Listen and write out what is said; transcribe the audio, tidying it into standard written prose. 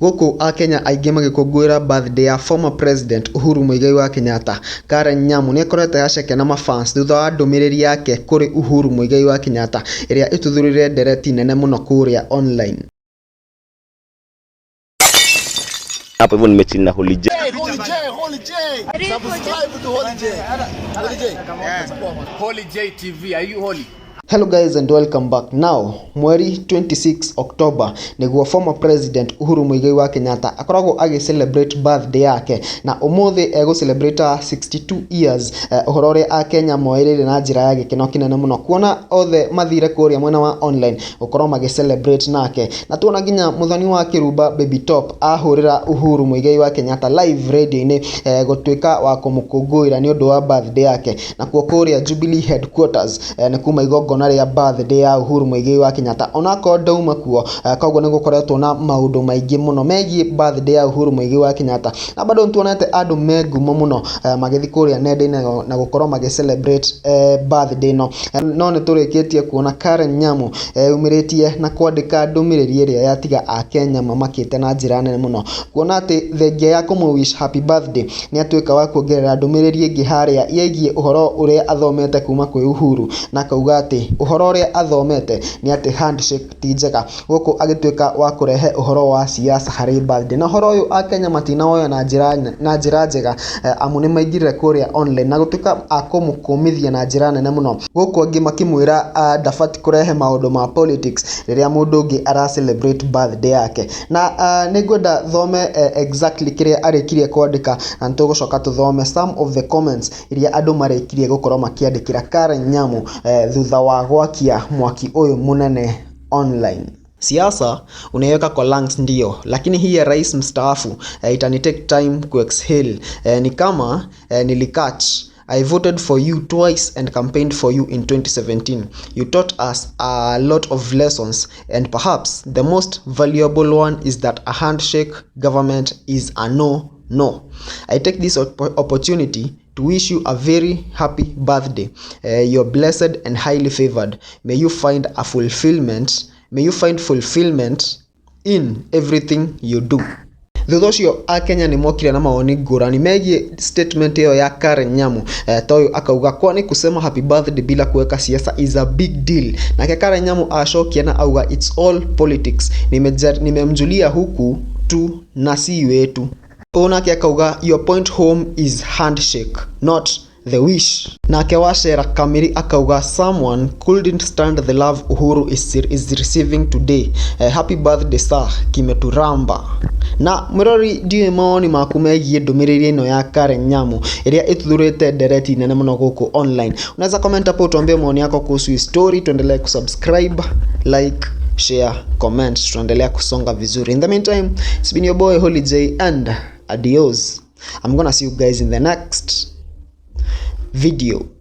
Guku a Kenya aingĩ magĩkũngũĩra birthday ya former president Uhuru wa Kenyatta. Karen Nyamu nĩ akoretwo Haceke na mafans thutha wa ndũmĩrĩri yake kũrĩ Uhuru wa Kenyatta ĩrĩa ĩtuthũrire ndereti nene mũno kũrĩa online. Hapo hivyo nimechill na Holy J. Subscribe to Holy J. Holy J TV. Are you holy? Hello guys and welcome back. Now, mweri 26 October niguo former president Uhuru wa Kenyatta akoragwo celebrate birthday yake na umuthi celebrate 62 years uhoro ria a Kenya moerere na njira ya gikeno kinene muno kuona othe mathire kuria mwena wa online ukorwo celebrate nake na tuona nginya muthoni wa Kirumba Baby Top ahurira Uhuru wa Kenyatta live radio ini gutwika wa kumukungũira ni undu wa birthday yake na kuo kuria Jubilee headquarters ni kuma igongo na ria birthday ya Uhuru wa Kenyatta onako ndauma kuo koguo ni gukoretwo na maundu maingi muno megie birthday ya Uhuru wa Kenyatta na bado ntuonete andu mengumo muno magithi kuria nenda-ini na gukorwo celebrate birthday no ni turikitie kuona Karen Nyamu umiritie na kwandika ndumiriri iria yatiga a Kenya mamakite na njira nene muno kuona ati thengia ya wish happy birthday ni atuika wa kuongerera ndumiriri ingi haria yegie uhoro uria athomete kuma kwi Uhuru na kauga ati uhoro uria athomete ni ati handshake ti njega guku agituika wa kurehe uhoro wa siasa hari birthday na uhoro uyu a Kenya matinaoya na njira njega amu ni maingirire kuria online na gutuika akumukumithia na njira nene muno guku angi makimwira ndabati kurehe maundu ma politics riria mundu ungi ara celebrate birthday yake na ningwenda thome exactly kiria arikirie kwandika na nitugucoka tuthome some of the comments iria andu marikirie gukorwo makiandikira Karen Nyamu thutha wa gwakia mwaki uyu munene online. Siasa unaweka kwa lungs ndio, lakini hii ya rais mstaafu itani take time ku exhale. Ni kama nilikatch I voted for you twice and campaigned for you in 2017. You taught us a lot of lessons and perhaps the most valuable one is that a handshake government is a no. I take this opportunity to wish you a very happy birthday. You're blessed and highly favored. May you find fulfillment in everything you do. Thutha ucio a Kenya ni mokire na maoni ngurani megie statement hiyo ya Karen Nyamu toyo akauga kwani kusema happy birthday bila kuweka siasa is a big deal na Karen Nyamu ashokia na auga it's all politics nimemjulia huku tu na si wetu ona akauga your point home is handshake not the wish na kewashera kamiri akauga someone couldn't stand the love Uhuru is receiving today. Happy birthday sir kimeturamba na murori ndiye maoni maku megie ndumiriri ino ya Karen Nyamu iria ituthurite ndereti nene muno guku online. Unaweza comment hapo tuambie maoni yako kuhusu story, tuendelee kusubscribe, like, share, comment, tuendelee kusonga vizuri. In the meantime, it's been your boy Holy J and adios. I'm gonna see you guys in the next video.